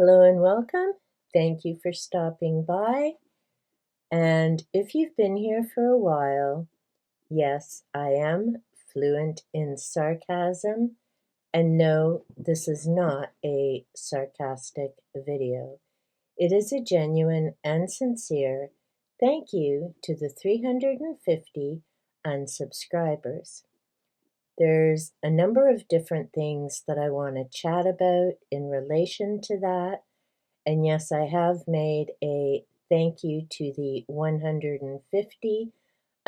Hello and welcome. Thank you for stopping by. And if you've been here for a while, yes, I am fluent in sarcasm. And no, this is not a sarcastic video. It is a genuine and sincere thank you to the 350 unsubscribers. There's a number of different things that I want to chat about in relation to that. And yes, I have made a thank you to the 150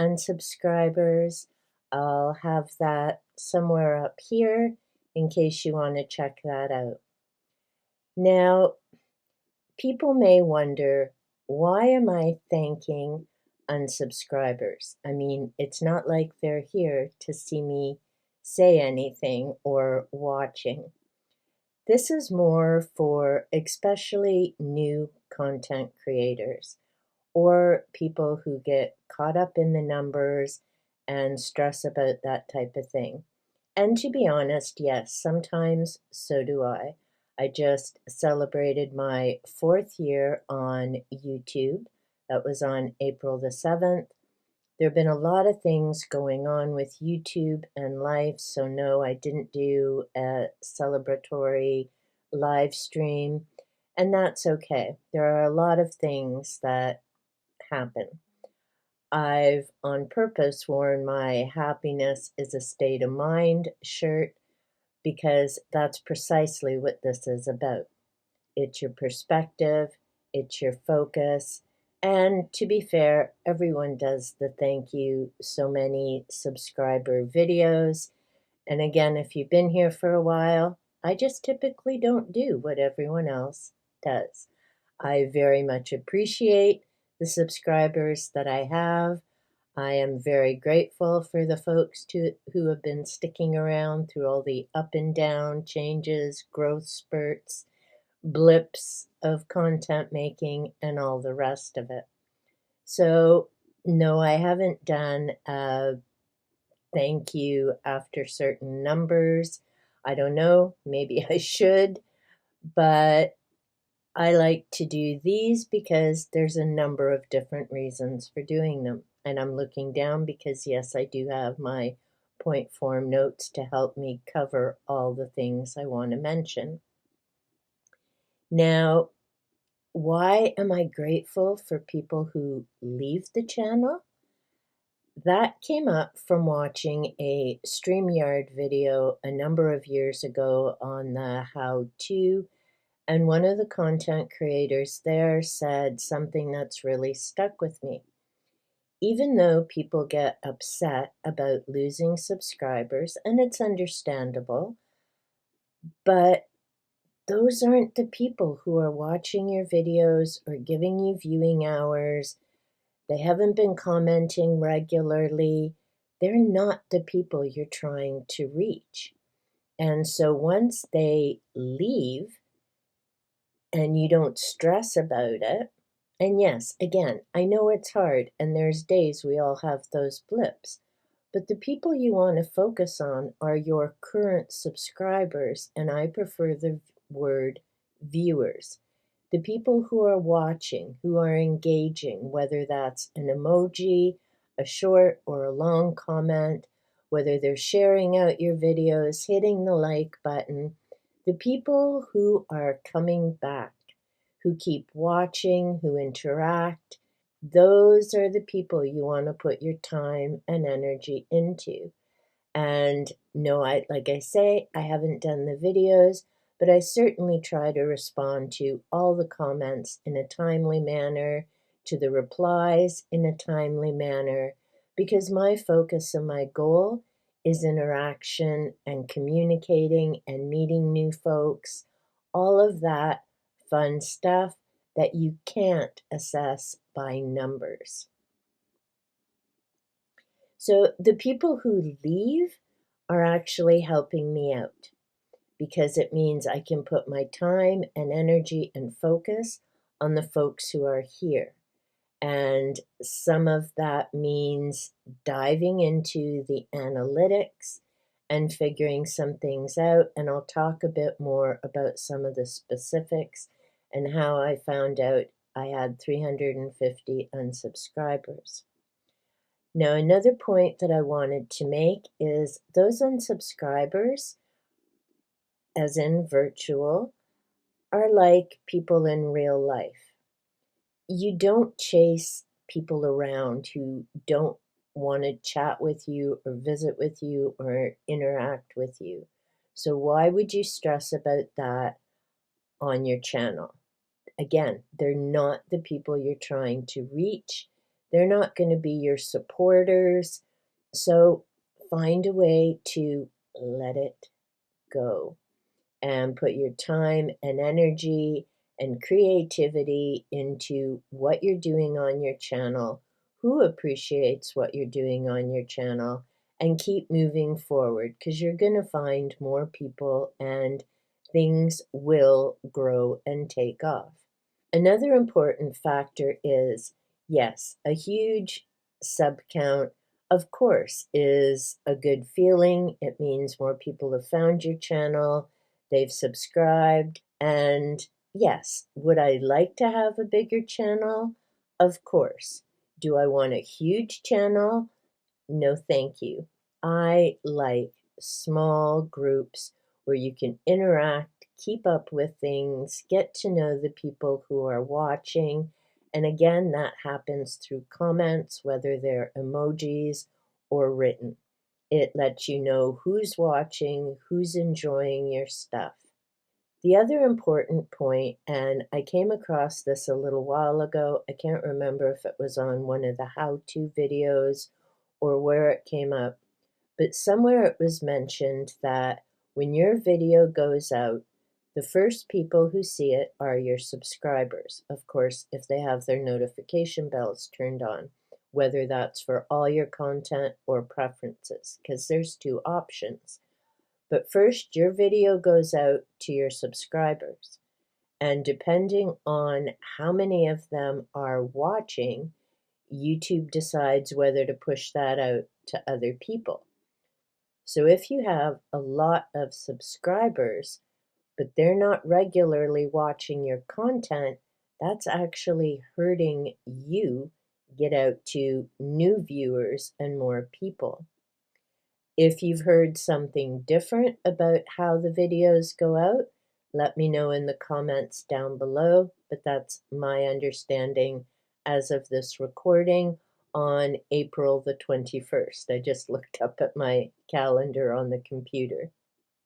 unsubscribers. I'll have that somewhere up here in case you want to check that out. Now, people may wonder, why am I thanking unsubscribers? I mean, it's not like they're here to see me say anything or watching. This is more for especially new content creators or people who get caught up in the numbers and stress about that type of thing. And to be honest, yes, sometimes so do I. I just celebrated my 4th year on YouTube. That was on April the 7th. There have been a lot of things going on with YouTube and life, so no, I didn't do a celebratory live stream, and that's okay. There are a lot of things that happen. I've on purpose worn my happiness is a state of mind shirt because that's precisely what this is about. It's your perspective, it's your focus, and to be fair, everyone does the thank you so many subscriber videos. And again, if you've been here for a while, I just typically don't do what everyone else does. I very much appreciate the subscribers that I have. I am very grateful for the folks who have been sticking around through all the up and down changes, growth spurts, blips of content making, and all the rest of it. So, no, I haven't done a thank you after certain numbers. I don't know, maybe I should, but I like to do these because there's a number of different reasons for doing them. And I'm looking down because, yes, I do have my point form notes to help me cover all the things I want to mention. Now, why am I grateful for people who leave the channel? That came up from watching a StreamYard video a number of years ago on the how-to, and one of the content creators there said something that's really stuck with me. Even though people get upset about losing subscribers, and it's understandable, but those aren't the people who are watching your videos or giving you viewing hours. They haven't been commenting regularly. They're not the people you're trying to reach. And so once they leave and you don't stress about it, and yes, again, I know it's hard and there's days we all have those blips, but the people you want to focus on are your current subscribers, and I prefer the word viewers. The people who are watching, who are engaging, whether that's an emoji, a short or a long comment, whether they're sharing out your videos, hitting the like button, the people who are coming back, who keep watching, who interact, those are the people you want to put your time and energy into. And no, like I say, I haven't done the videos, but I certainly try to respond to all the comments in a timely manner, to the replies in a timely manner, because my focus and my goal is interaction and communicating and meeting new folks, all of that fun stuff that you can't assess by numbers. So the people who leave are actually helping me out because it means I can put my time and energy and focus on the folks who are here. And some of that means diving into the analytics and figuring some things out. And I'll talk a bit more about some of the specifics and how I found out I had 350 unsubscribers. Now, another point that I wanted to make is those unsubscribers, as in virtual, are like people in real life. You don't chase people around who don't want to chat with you or visit with you or interact with you. So why would you stress about that on your channel? Again, they're not the people you're trying to reach. They're not going to be your supporters. So find a way to let it go and put your time and energy and creativity into what you're doing on your channel, who appreciates what you're doing on your channel, and keep moving forward, because you're going to find more people and things will grow and take off. Another important factor is, yes, a huge sub count, of course, is a good feeling. It means more people have found your channel, they've subscribed, and yes, would I like to have a bigger channel? Of course. Do I want a huge channel? No, thank you. I like small groups where you can interact, keep up with things, get to know the people who are watching. And again, that happens through comments, whether they're emojis or written. It lets you know who's watching, who's enjoying your stuff. The other important point, and I came across this a little while ago, I can't remember if it was on one of the how-to videos or where it came up, but somewhere it was mentioned that when your video goes out, the first people who see it are your subscribers. Of course, if they have their notification bells turned on, whether that's for all your content or preferences, because there's two options. But first, your video goes out to your subscribers. And depending on how many of them are watching, YouTube decides whether to push that out to other people. So if you have a lot of subscribers, but they're not regularly watching your content, that's actually hurting you get out to new viewers and more people. If you've heard something different about how the videos go out, let me know in the comments down below, but that's my understanding as of this recording on April the 21st. I just looked up at my calendar on the computer.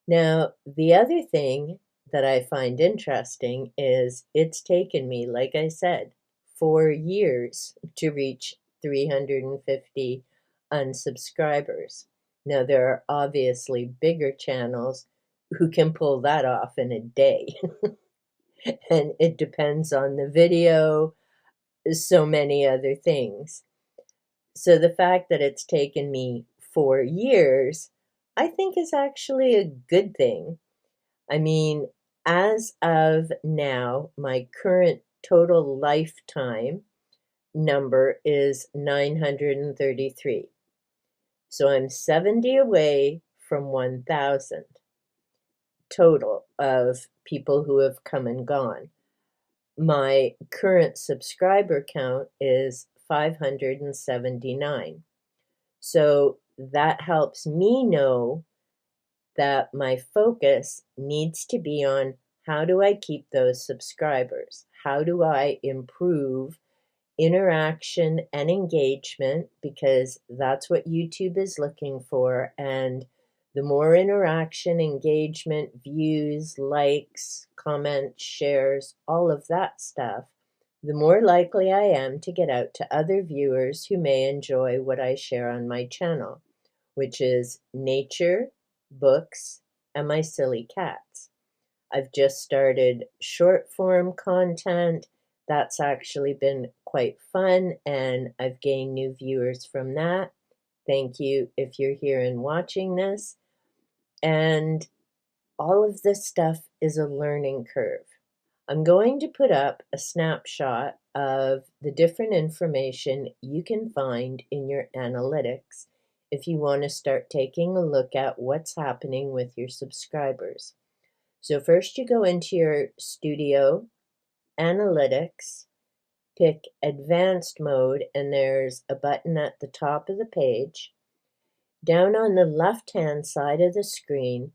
Now, the other thing that I find interesting is it's taken me, like I said, 4 years to reach 350 unsubscribers. Now, there are obviously bigger channels who can pull that off in a day. And it depends on the video, so many other things. So the fact that it's taken me 4 years, I think is actually a good thing. I mean, as of now, my current total lifetime number is 933. So I'm 70 away from 1,000 total of people who have come and gone. My current subscriber count is 579. So that helps me know that my focus needs to be on how do I keep those subscribers? How do I improve interaction and engagement? Because that's what YouTube is looking for. And the more interaction, engagement, views, likes, comments, shares, all of that stuff, the more likely I am to get out to other viewers who may enjoy what I share on my channel, which is nature, books, and my silly cats. I've just started short form content. That's actually been quite fun, and I've gained new viewers from that. Thank you if you're here and watching this. And all of this stuff is a learning curve. I'm going to put up a snapshot of the different information you can find in your analytics if you want to start taking a look at what's happening with your subscribers. So first you go into your studio Analytics, pick Advanced Mode, and there's a button at the top of the page. Down on the left-hand side of the screen,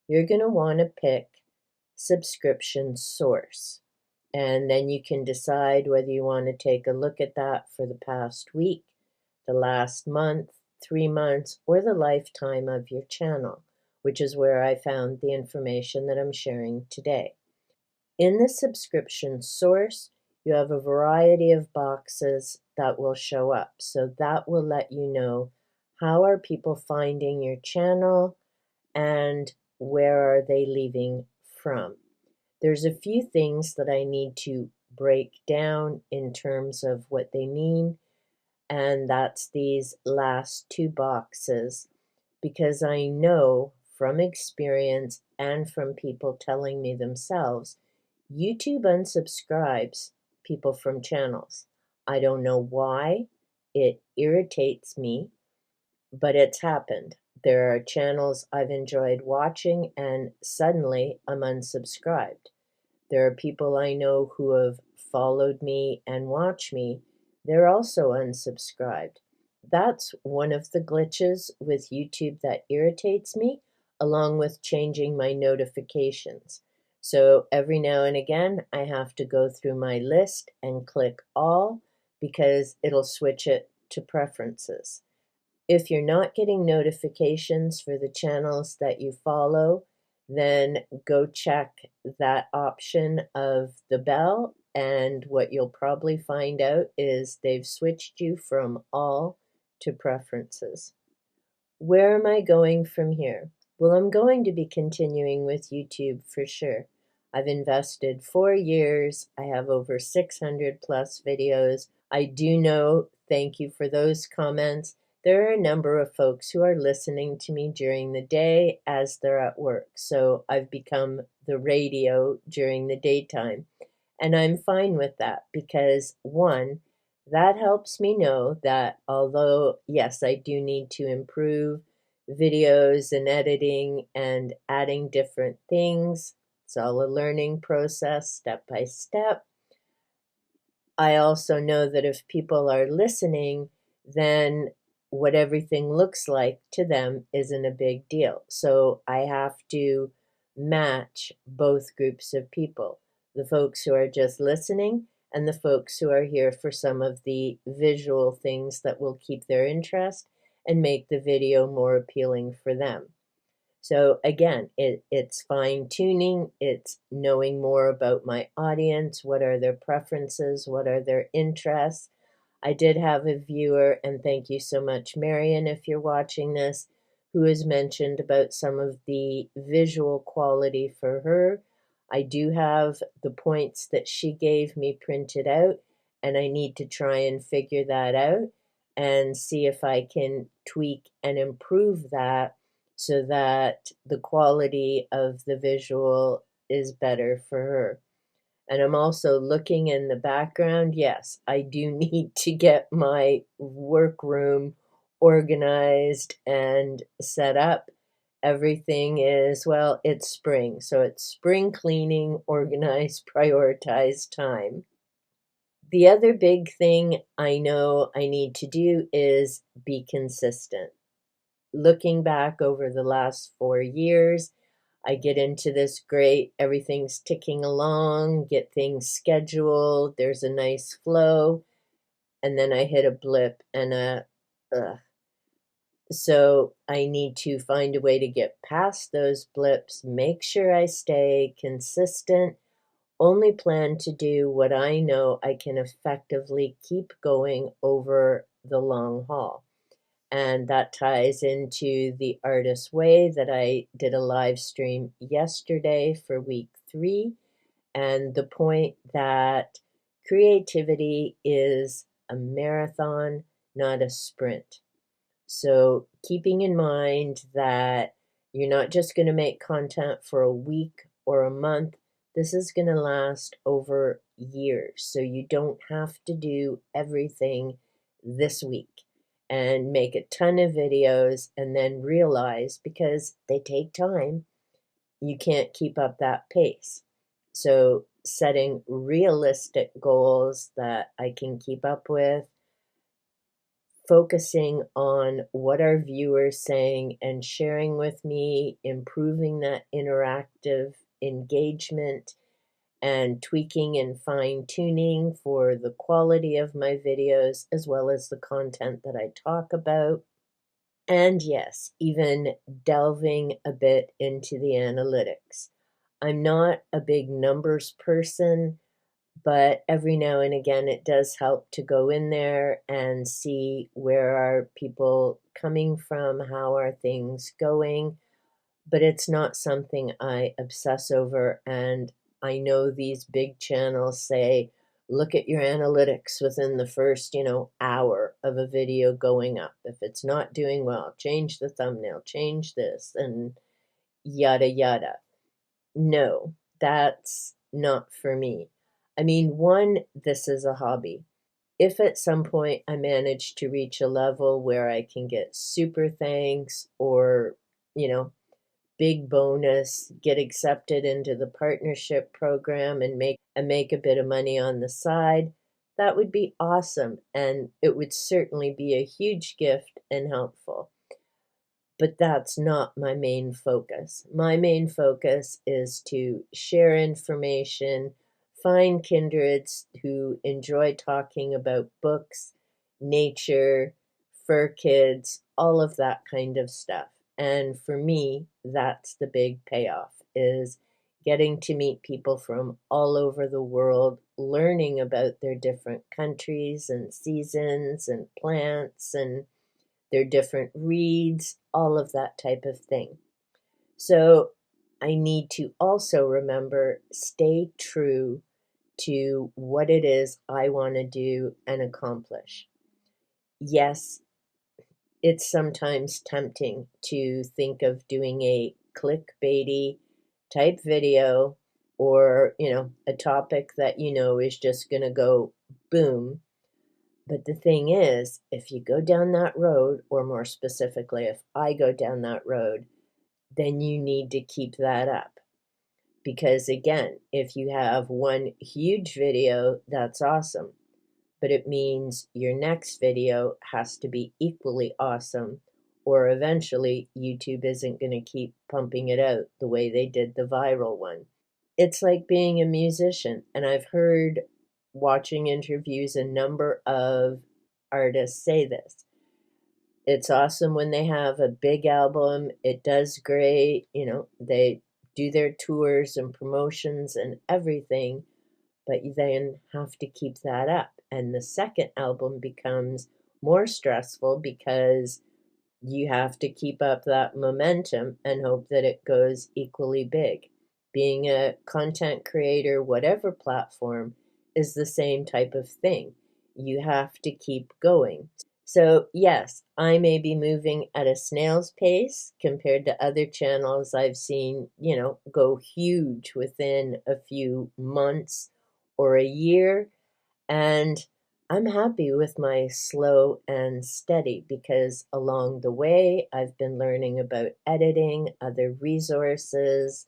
you're going to want to pick Subscription Source. And then you can decide whether you want to take a look at that for the past week, the last month, 3 months, or the lifetime of your channel, which is where I found the information that I'm sharing today. In the subscription source, you have a variety of boxes that will show up. So that will let you know how are people finding your channel and where are they leaving from. There's a few things that I need to break down in terms of what they mean, and that's these last two boxes, because I know from experience and from people telling me themselves, YouTube unsubscribes people from channels. I don't know why. It irritates me, but it's happened. There are channels I've enjoyed watching and suddenly I'm unsubscribed. There are people I know who have followed me and watch me. They're also unsubscribed. That's one of the glitches with YouTube that irritates me, along with changing my notifications. So every now and again, I have to go through my list and click all because it'll switch it to preferences. If you're not getting notifications for the channels that you follow, then go check that option of the bell, and what you'll probably find out is they've switched you from all to preferences. Where am I going from here? Well, I'm going to be continuing with YouTube for sure. I've invested 4 years. I have over 600 plus videos. I do know, thank you for those comments. There are a number of folks who are listening to me during the day as they're at work. So I've become the radio during the daytime. And I'm fine with that because, one, that helps me know that although, yes, I do need to improve videos and editing and adding different things, it's all a learning process, step by step. I also know that if people are listening, then what everything looks like to them isn't a big deal. So I have to match both groups of people, the folks who are just listening and the folks who are here for some of the visual things that will keep their interest and make the video more appealing for them. So again, it's fine tuning, it's knowing more about my audience, what are their preferences, what are their interests. I did have a viewer, and thank you so much, Marion, if you're watching this, who has mentioned about some of the visual quality for her. I do have the points that she gave me printed out, and I need to try and figure that out and see if I can tweak and improve that so that the quality of the visual is better for her. And I'm also looking in the background. Yes, I do need to get my workroom organized and set up. Everything is, well, it's spring. So it's spring cleaning, organized, prioritized time. The other big thing I know I need to do is be consistent. Looking back over the last 4 years, I get into this great, everything's ticking along, get things scheduled, there's a nice flow, and then I hit a blip and so I need to find a way to get past those blips, make sure I stay consistent, only plan to do what I know I can effectively keep going over the long haul. And that ties into the Artist Way that I did a live stream yesterday for week 3. And the point that creativity is a marathon, not a sprint. So keeping in mind that you're not just going to make content for a week or a month. This is going to last over years. So you don't have to do everything this week and make a ton of videos and then realize, because they take time, you can't keep up that pace. So setting realistic goals that I can keep up with, focusing on what our viewers saying and sharing with me, improving that interactive engagement and tweaking and fine-tuning for the quality of my videos as well as the content that I talk about. And yes, even delving a bit into the analytics. I'm not a big numbers person, but every now and again it does help to go in there and see where are people coming from, how are things going. But it's not something I obsess over, and I know these big channels say, look at your analytics within the first, hour of a video going up. If it's not doing well, change the thumbnail, change this, and yada yada. No, that's not for me. I mean, one, this is a hobby. If at some point I manage to reach a level where I can get super thanks or, you know, big bonus, get accepted into the partnership program and make a bit of money on the side, that would be awesome. And it would certainly be a huge gift and helpful. But that's not my main focus. My main focus is to share information, find kindreds who enjoy talking about books, nature, fur kids, all of that kind of stuff. And for me, that's the big payoff, is getting to meet people from all over the world, learning about their different countries and seasons and plants and their different reads, all of that type of thing. So I need to also remember, stay true to what it is I want to do and accomplish. Yes, it's sometimes tempting to think of doing a clickbaity type video or, a topic that is just going to go boom. But the thing is, if you go down that road, or more specifically, if I go down that road, then you need to keep that up. Because again, if you have one huge video, that's awesome. But it means your next video has to be equally awesome, or eventually YouTube isn't going to keep pumping it out the way they did the viral one. It's like being a musician, and I've heard watching interviews a number of artists say this. It's awesome when they have a big album, it does great, they do their tours and promotions and everything, but you then have to keep that up. And the second album becomes more stressful because you have to keep up that momentum and hope that it goes equally big. Being a content creator, whatever platform, is the same type of thing. You have to keep going. So, yes, I may be moving at a snail's pace compared to other channels I've seen, go huge within a few months or a year. And I'm happy with my slow and steady because along the way, I've been learning about editing, other resources,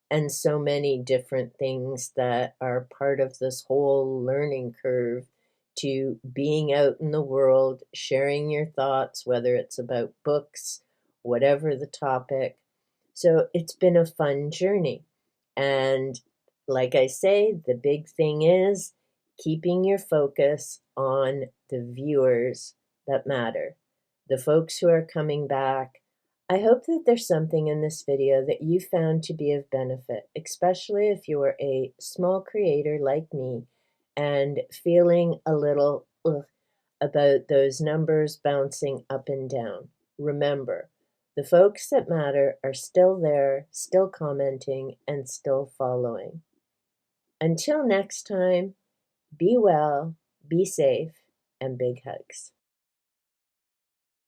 and so many different things that are part of this whole learning curve to being out in the world, sharing your thoughts, whether it's about books, whatever the topic. So it's been a fun journey. And like I say, the big thing is keeping your focus on the viewers that matter, the folks who are coming back. I hope that there's something in this video that you found to be of benefit, especially if you are a small creator like me and feeling a little about those numbers bouncing up and down. Remember, the folks that matter are still there, still commenting, and still following. Until next time, be well, be safe, and big hugs.